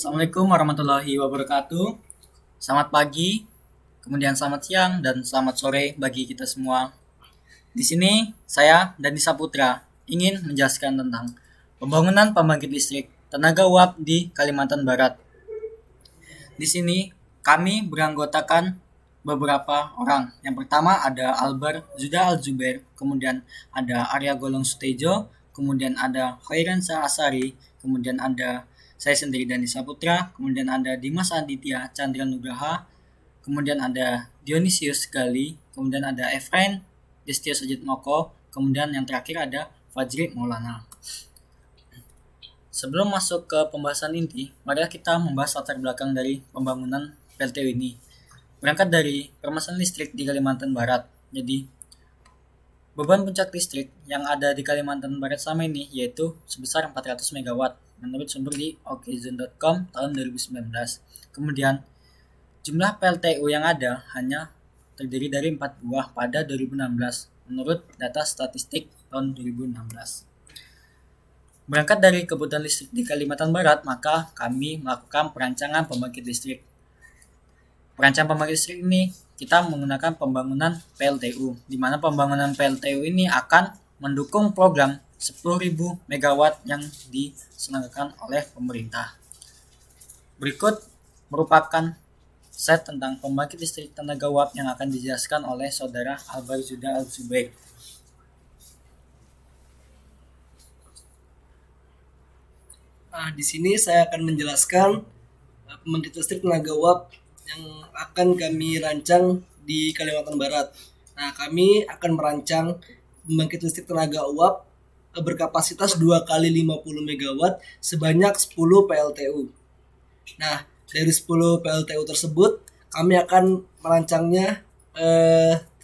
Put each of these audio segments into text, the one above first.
Assalamualaikum warahmatullahi wabarakatuh. Selamat pagi, kemudian selamat siang, dan selamat sore bagi kita semua. Di sini saya Dani Saputra ingin menjelaskan tentang pembangunan pembangkit listrik tenaga uap di Kalimantan Barat. Di sini kami beranggotakan beberapa orang. Yang pertama ada Albar Zuda Al-Zubair, kemudian ada Arya Golong Sutejo, kemudian ada Khairansa Asari, kemudian ada saya sendiri Dani Saputra, kemudian ada Dimas Aditya Chandra Nugraha, kemudian ada Dionysius Gali, kemudian ada Efrain Destio Sujitmoko, kemudian yang terakhir ada Fajri Maulana. Sebelum masuk ke pembahasan inti, mari kita membahas latar belakang dari pembangunan PLTU ini. Berangkat dari permasalahan listrik di Kalimantan Barat. Jadi, beban puncak listrik yang ada di Kalimantan Barat selama ini yaitu sebesar 400 MW menurut sumber di okezone.com tahun 2019. Kemudian, jumlah PLTU yang ada hanya terdiri dari 4 buah pada 2016 menurut data statistik tahun 2016. Berangkat dari kebutuhan listrik di Kalimantan Barat, maka kami melakukan perancangan pembangkit listrik. Perancangan pembangkit listrik ini kita menggunakan pembangunan PLTU, di mana pembangunan PLTU ini akan mendukung program 10.000 MW yang diselenggarakan oleh pemerintah. Berikut merupakan set tentang pembangkit listrik tenaga uap yang akan dijelaskan oleh Saudara Albar Zuda Al-Zubair. Di sini saya akan menjelaskan pembangkit listrik tenaga uap yang akan kami rancang di Kalimantan Barat. Nah, kami akan merancang pembangkit listrik tenaga uap berkapasitas 2 kali 50 MW sebanyak 10 PLTU. Nah, dari 10 PLTU tersebut kami akan merancangnya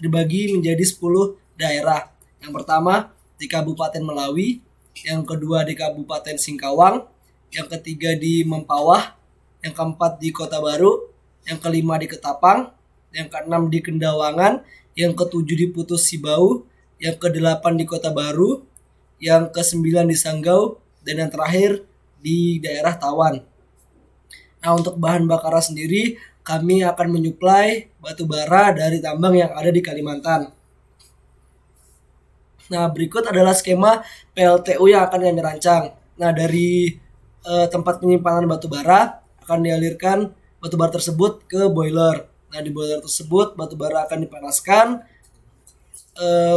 terbagi menjadi 10 daerah. Yang pertama di Kabupaten Melawi, yang kedua di Kabupaten Singkawang, yang ketiga di Mempawah, yang keempat di Kota Baru, yang kelima di Ketapang, yang keenam di Kendawangan, yang ketujuh di Putus Sibau, yang kedelapan di Kota Baru, yang kesembilan di Sanggau, dan yang terakhir di daerah Tawan. Nah, untuk bahan bakar sendiri kami akan menyuplai batu bara dari tambang yang ada di Kalimantan. Nah, berikut adalah skema PLTU yang akan kami rancang. Nah, dari tempat penyimpanan batu bara akan dialirkan batu bara tersebut ke boiler. Nah, di boiler tersebut batu bara akan dipanaskan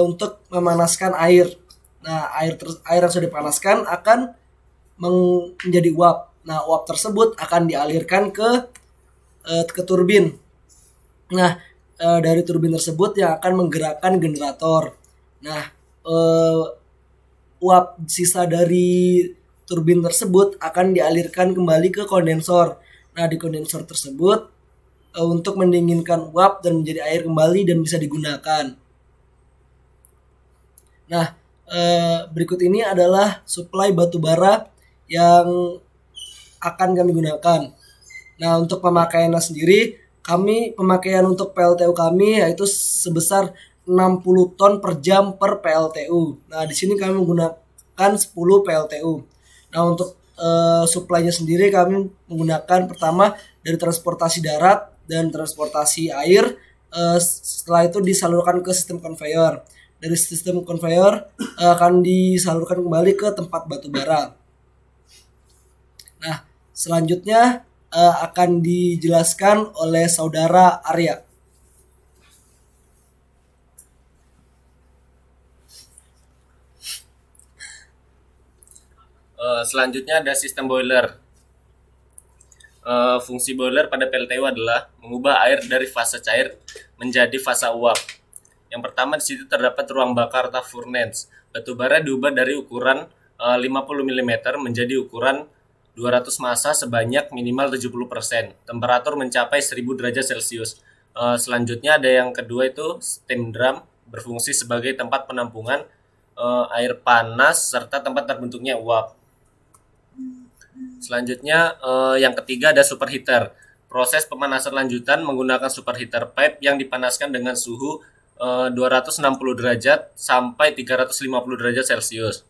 untuk memanaskan air. Nah, air yang sudah dipanaskan akan menjadi uap. Nah, uap tersebut akan dialirkan ke turbin. Nah, dari turbin tersebut yang akan menggerakkan generator. Nah, uap sisa dari turbin tersebut akan dialirkan kembali ke kondensor. Nah, di kondensor tersebut untuk mendinginkan uap dan menjadi air kembali dan bisa digunakan. Nah, berikut ini adalah suplai batu bara yang akan kami gunakan. Nah, untuk pemakaiannya sendiri, pemakaian untuk PLTU kami yaitu sebesar 60 ton per jam per PLTU. Nah, di sini kami menggunakan 10 PLTU. Nah, untuk suplainya sendiri kami menggunakan pertama dari transportasi darat dan transportasi air. Setelah itu disalurkan ke sistem konveyor. Dari sistem konveyor akan disalurkan kembali ke tempat batu bara. Nah, selanjutnya akan dijelaskan oleh Saudara Arya. Selanjutnya ada sistem boiler. Fungsi boiler pada PLTU adalah mengubah air dari fase cair menjadi fase uap. Yang pertama di situ terdapat ruang bakar atau furnace. Batu bara diubah dari ukuran 50 mm menjadi ukuran 200 massa sebanyak minimal 70%. Temperatur mencapai 1000 derajat Celcius. Selanjutnya ada yang kedua itu steam drum, berfungsi sebagai tempat penampungan air panas serta tempat terbentuknya uap. Selanjutnya yang ketiga ada superheater. Proses pemanasan lanjutan menggunakan superheater pipe yang dipanaskan dengan suhu 260 derajat sampai 350 derajat Celcius.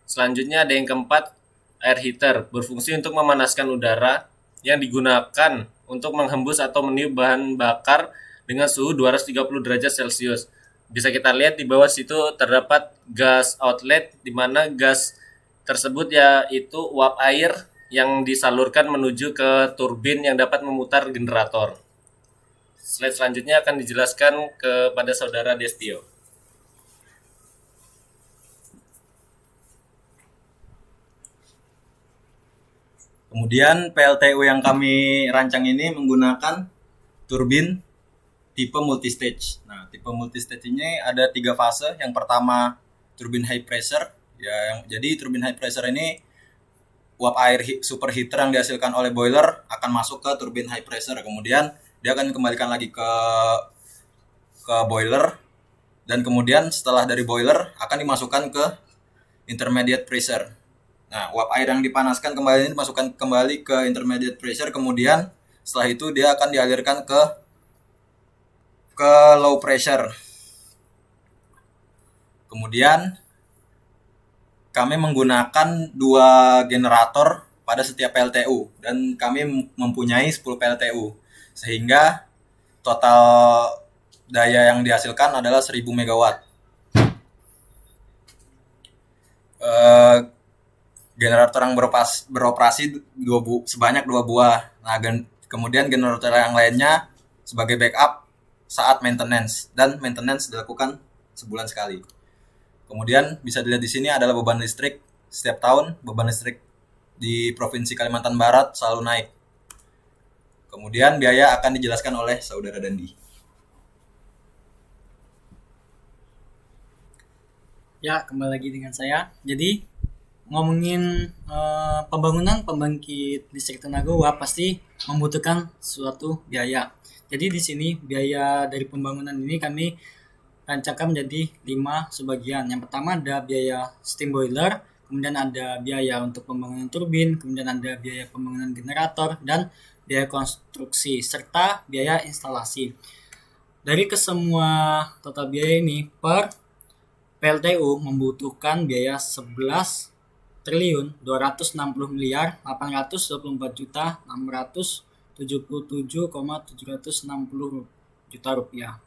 Selanjutnya ada yang keempat, air heater, berfungsi untuk memanaskan udara yang digunakan untuk menghembus atau meniup bahan bakar dengan suhu 230 derajat Celcius. Bisa kita lihat di bawah situ terdapat gas outlet, di mana gas tersebut yaitu uap air yang disalurkan menuju ke turbin yang dapat memutar generator. Slide selanjutnya akan dijelaskan kepada saudara Destio. Kemudian PLTU yang kami rancang ini menggunakan turbin tipe multistage. Nah, tipe multistage ini ada 3 fase. Yang pertama turbin high pressure. Jadi turbin high pressure ini uap air superheater yang dihasilkan oleh boiler akan masuk ke turbin high pressure. Kemudian dia akan kembalikan lagi ke boiler, dan kemudian setelah dari boiler akan dimasukkan ke intermediate pressure. Nah, uap air yang dipanaskan kembali ini dimasukkan kembali ke intermediate pressure, kemudian setelah itu dia akan dialirkan ke low pressure. Kemudian kami menggunakan 2 generator pada setiap PLTU dan kami mempunyai 10 PLTU, sehingga total daya yang dihasilkan adalah 1000 megawatt. Generator yang beroperasi sebanyak 2 buah. Nah, kemudian generator yang lainnya sebagai backup saat maintenance, dan maintenance dilakukan sebulan sekali. Kemudian bisa dilihat di sini adalah beban listrik. Setiap tahun beban listrik di Provinsi Kalimantan Barat selalu naik. Kemudian biaya akan dijelaskan oleh saudara Dandi. Ya, kembali lagi dengan saya. Jadi ngomongin pembangunan pembangkit listrik tenaga uap pasti membutuhkan suatu biaya. Jadi di sini biaya dari pembangunan ini kami rancangkan menjadi 5 sebagian. Yang pertama ada biaya steam boiler, kemudian ada biaya untuk pembangunan turbin, kemudian ada biaya pembangunan generator, dan biaya konstruksi, serta biaya instalasi. Dari kesemua total biaya ini, per PLTU membutuhkan biaya 11 triliun 260 miliar 824 juta 677,760 juta rupiah.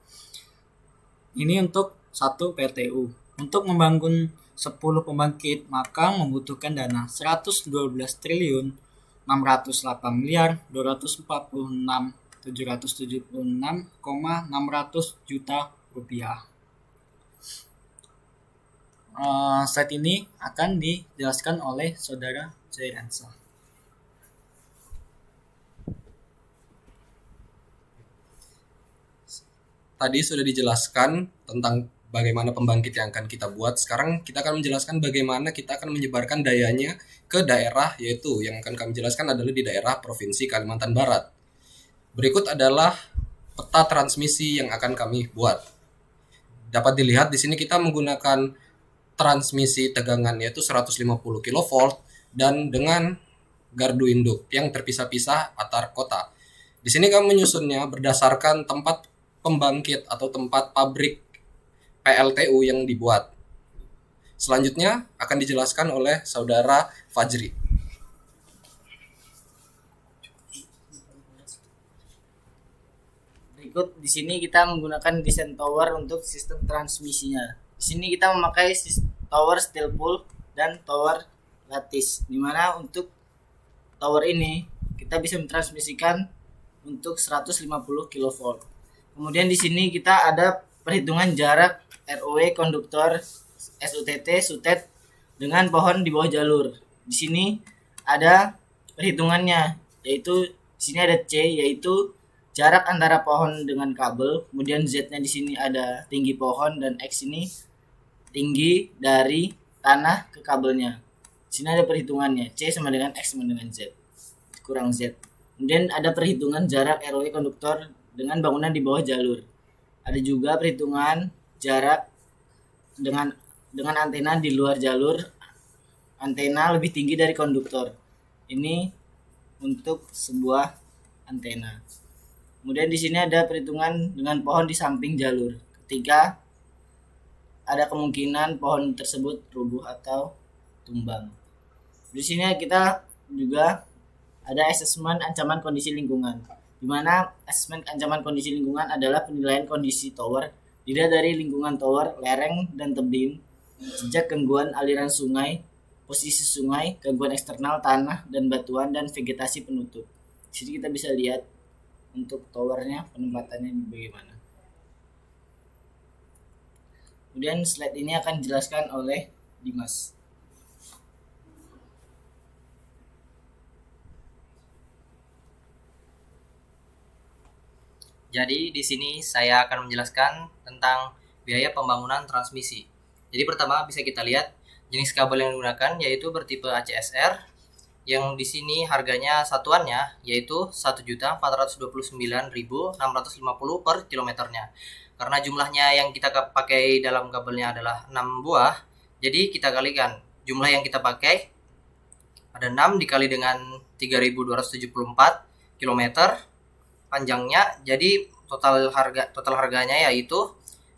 Ini untuk satu PLTU. Untuk membangun 10 pembangkit maka membutuhkan dana 112 triliun 608 miliar 246.776,600 juta rupiah. Slide ini akan dijelaskan oleh saudara Jairansa. Tadi sudah dijelaskan tentang bagaimana pembangkit yang akan kita buat. Sekarang kita akan menjelaskan bagaimana kita akan menyebarkan dayanya ke daerah, yaitu yang akan kami jelaskan adalah di daerah Provinsi Kalimantan Barat. Berikut adalah peta transmisi yang akan kami buat. Dapat dilihat di sini kita menggunakan transmisi tegangan yaitu 150 kV dan dengan gardu induk yang terpisah-pisah antar kota. Di sini kami menyusunnya berdasarkan tempat pembangkit atau tempat pabrik PLTU yang dibuat. Selanjutnya akan dijelaskan oleh saudara Fajri. Berikut di sini kita menggunakan desain tower untuk sistem transmisinya. Di sini kita memakai tower steel pool dan tower lattice, di mana untuk tower ini kita bisa mentransmisikan untuk 150 kV. Kemudian di sini kita ada perhitungan jarak ROW konduktor SUTT SUTET dengan pohon di bawah jalur. Di sini ada perhitungannya, yaitu di sini ada C, yaitu jarak antara pohon dengan kabel. Kemudian Z-nya di sini ada tinggi pohon, dan X ini tinggi dari tanah ke kabelnya. Di sini ada perhitungannya, C sama dengan X sama dengan Z kurang Z. Kemudian ada perhitungan jarak ROW konduktor dengan bangunan di bawah jalur. Ada juga perhitungan jarak dengan antena di luar jalur. Antena lebih tinggi dari konduktor. Ini untuk sebuah antena. Kemudian di sini ada perhitungan dengan pohon di samping jalur. Ketika ada kemungkinan pohon tersebut rubuh atau tumbang. Di sini kita juga ada asesmen ancaman kondisi lingkungan, di mana asesmen ancaman kondisi lingkungan adalah penilaian kondisi tower dilihat dari lingkungan tower, lereng dan tebing, jejak gangguan aliran sungai, posisi sungai, gangguan eksternal tanah dan batuan, dan vegetasi penutup. Di sini kita bisa lihat untuk towernya penempatannya bagaimana. Kemudian slide ini akan dijelaskan oleh Dimas. Jadi di sini saya akan menjelaskan tentang biaya pembangunan transmisi. Jadi pertama bisa kita lihat jenis kabel yang digunakan yaitu bertipe ACSR yang di sini harganya satuannya yaitu 1.429.650 per kilometernya. Karena jumlahnya yang kita pakai dalam kabelnya adalah 6 buah, jadi kita kalikan jumlah yang kita pakai ada 6 dikali dengan 3.274 km panjangnya, jadi total harganya yaitu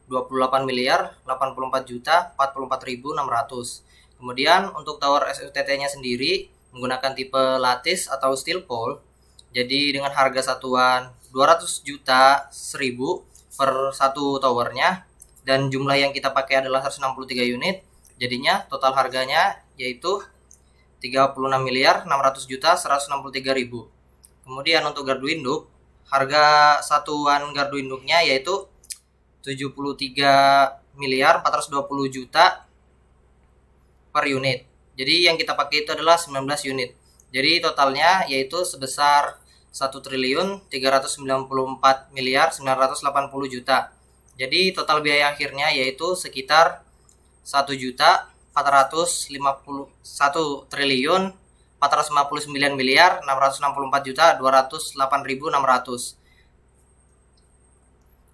28 miliar 84 juta 44.600. Kemudian untuk tower SUTT-nya sendiri menggunakan tipe lattice atau steel pole. Jadi dengan harga satuan 200 juta 1000 per satu towernya, dan jumlah yang kita pakai adalah 163 unit. Jadinya total harganya yaitu 36 miliar 600 juta 163.000. Kemudian untuk gardu induk, harga satuan gardu induknya yaitu 73 miliar 420 juta per unit. Jadi yang kita pakai itu adalah 19 unit. Jadi totalnya yaitu sebesar 1.394 miliar 980 juta. Jadi total biaya akhirnya yaitu sekitar 1 triliun 459 miliar 664 juta 208.600.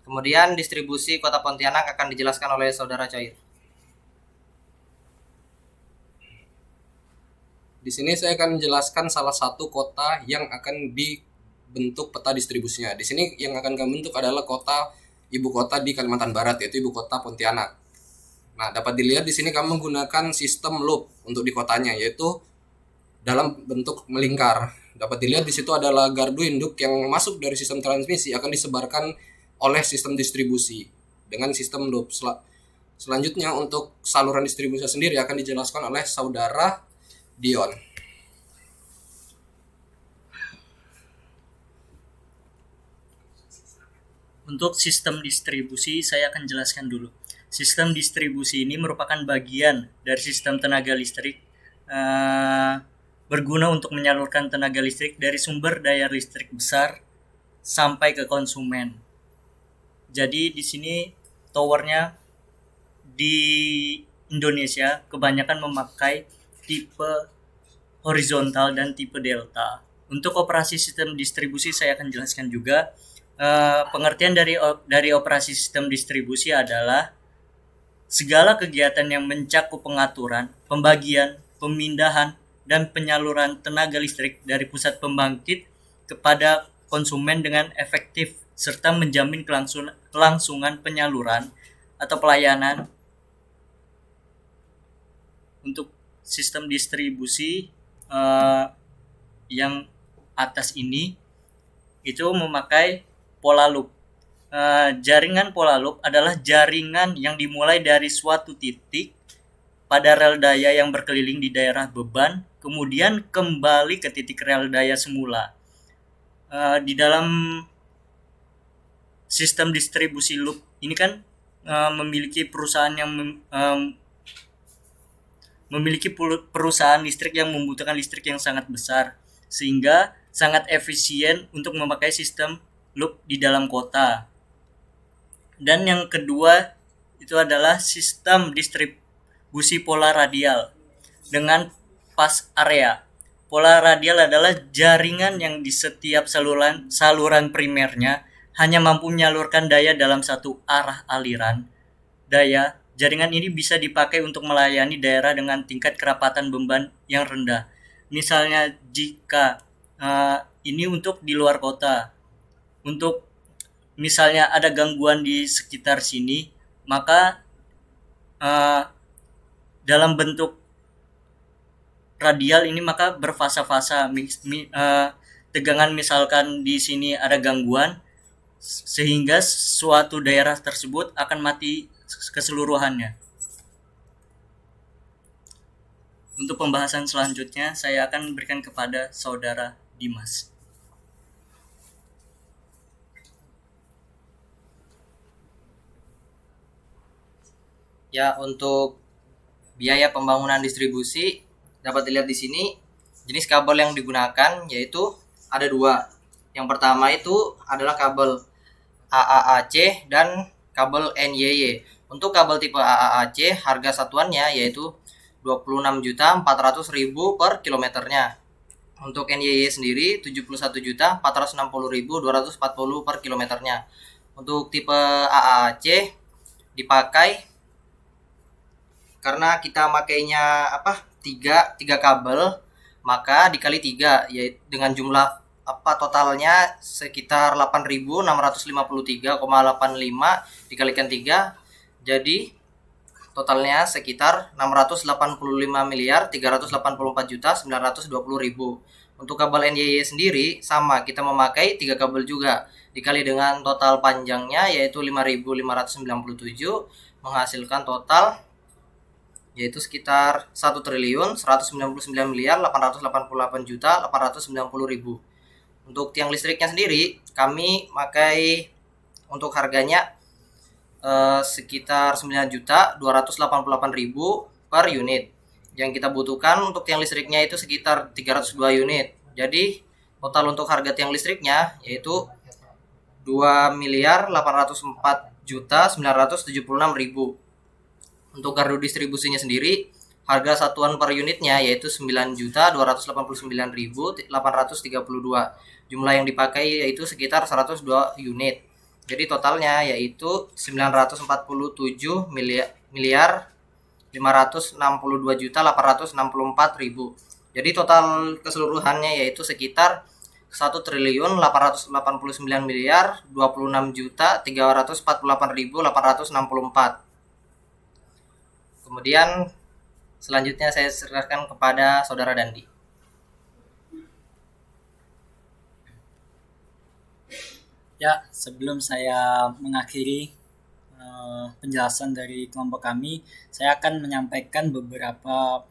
Kemudian distribusi Kota Pontianak akan dijelaskan oleh Saudara Cair. Di sini saya akan menjelaskan salah satu kota yang akan dibentuk peta distribusinya. Di sini yang akan kami bentuk adalah ibu kota di Kalimantan Barat, yaitu ibu kota Pontianak. Nah, dapat dilihat di sini kami menggunakan sistem loop untuk di kotanya, yaitu dalam bentuk melingkar. Dapat dilihat di situ adalah gardu induk yang masuk dari sistem transmisi akan disebarkan oleh sistem distribusi dengan sistem loop. Selanjutnya untuk saluran distribusi sendiri akan dijelaskan oleh Saudara Dion. Untuk sistem distribusi saya akan jelaskan dulu. Sistem distribusi ini merupakan bagian dari sistem tenaga listrik, berguna untuk menyalurkan tenaga listrik dari sumber daya listrik besar sampai ke konsumen. Jadi di sini towernya di Indonesia kebanyakan memakai tipe horizontal dan tipe delta. Untuk operasi sistem distribusi saya akan jelaskan juga. Pengertian dari operasi sistem distribusi adalah segala kegiatan yang mencakup pengaturan, pembagian, pemindahan, dan penyaluran tenaga listrik dari pusat pembangkit kepada konsumen dengan efektif serta menjamin kelangsungan penyaluran atau pelayanan. Untuk sistem distribusi yang atas ini itu memakai pola loop. Jaringan pola loop adalah jaringan yang dimulai dari suatu titik pada rel daya yang berkeliling di daerah beban, kemudian kembali ke titik rel daya semula. Di dalam sistem distribusi loop ini kan memiliki perusahaan yang memiliki perusahaan listrik yang membutuhkan listrik yang sangat besar, sehingga sangat efisien untuk memakai sistem loop di dalam kota. Dan yang kedua itu adalah sistem distribusi pola radial dengan pas area. Pola radial adalah jaringan yang di setiap saluran primernya hanya mampu menyalurkan daya dalam satu arah aliran daya. Jaringan ini bisa dipakai untuk melayani daerah dengan tingkat kerapatan beban yang rendah. Misalnya jika ini untuk di luar kota, untuk misalnya ada gangguan di sekitar sini, maka dalam bentuk radial ini maka berfasa-fasa. Tegangan misalkan di sini ada gangguan sehingga suatu daerah tersebut akan mati keseluruhannya. Untuk pembahasan selanjutnya saya akan berikan kepada saudara Dimas. Ya, untuk biaya pembangunan distribusi dapat dilihat di sini. Jenis kabel yang digunakan yaitu ada dua. Yang pertama itu adalah kabel AAAC dan kabel NYY. Untuk kabel tipe AAAC harga satuannya yaitu 26.400.000 per kilometernya. Untuk NYY sendiri 71.460.240 per kilometernya. Untuk tipe AAAC dipakai karena kita makainya tiga kabel, maka dikali 3 yaitu dengan jumlah totalnya sekitar 8.653,85 dikalikan 3, jadi totalnya sekitar 685.384.920.000. Untuk kabel NYY sendiri sama, kita memakai 3 kabel juga dikali dengan total panjangnya yaitu 5.597 menghasilkan total yaitu sekitar 1.199.888.890.000. Untuk tiang listriknya sendiri kami pakai untuk harganya sekitar 9.288.000 per unit. Yang kita butuhkan untuk tiang listriknya itu sekitar 302 unit. Jadi total untuk harga tiang listriknya yaitu 2.804.976.000. Untuk gardu distribusinya sendiri harga satuan per unitnya yaitu 9.289.832. Jumlah yang dipakai yaitu sekitar 102 unit. Jadi totalnya yaitu 947 miliar 562.864.000. Jadi total keseluruhannya yaitu sekitar 1.889.026.348.864. Kemudian selanjutnya saya serahkan kepada saudara Dandi. Ya, sebelum saya mengakhiri penjelasan dari kelompok kami, saya akan menyampaikan beberapa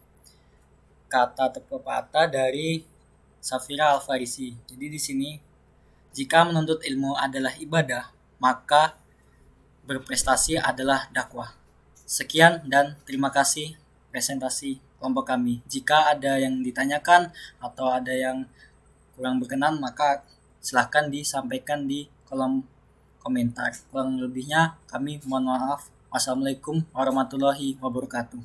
kata atau pepatah dari Safira Al-Farisi. Jadi di sini, jika menuntut ilmu adalah ibadah, maka berprestasi adalah dakwah. Sekian dan terima kasih presentasi kelompok kami. Jika ada yang ditanyakan atau ada yang kurang berkenan, maka silahkan disampaikan di kolom komentar. Kurang lebihnya kami mohon maaf. Wassalamualaikum warahmatullahi wabarakatuh.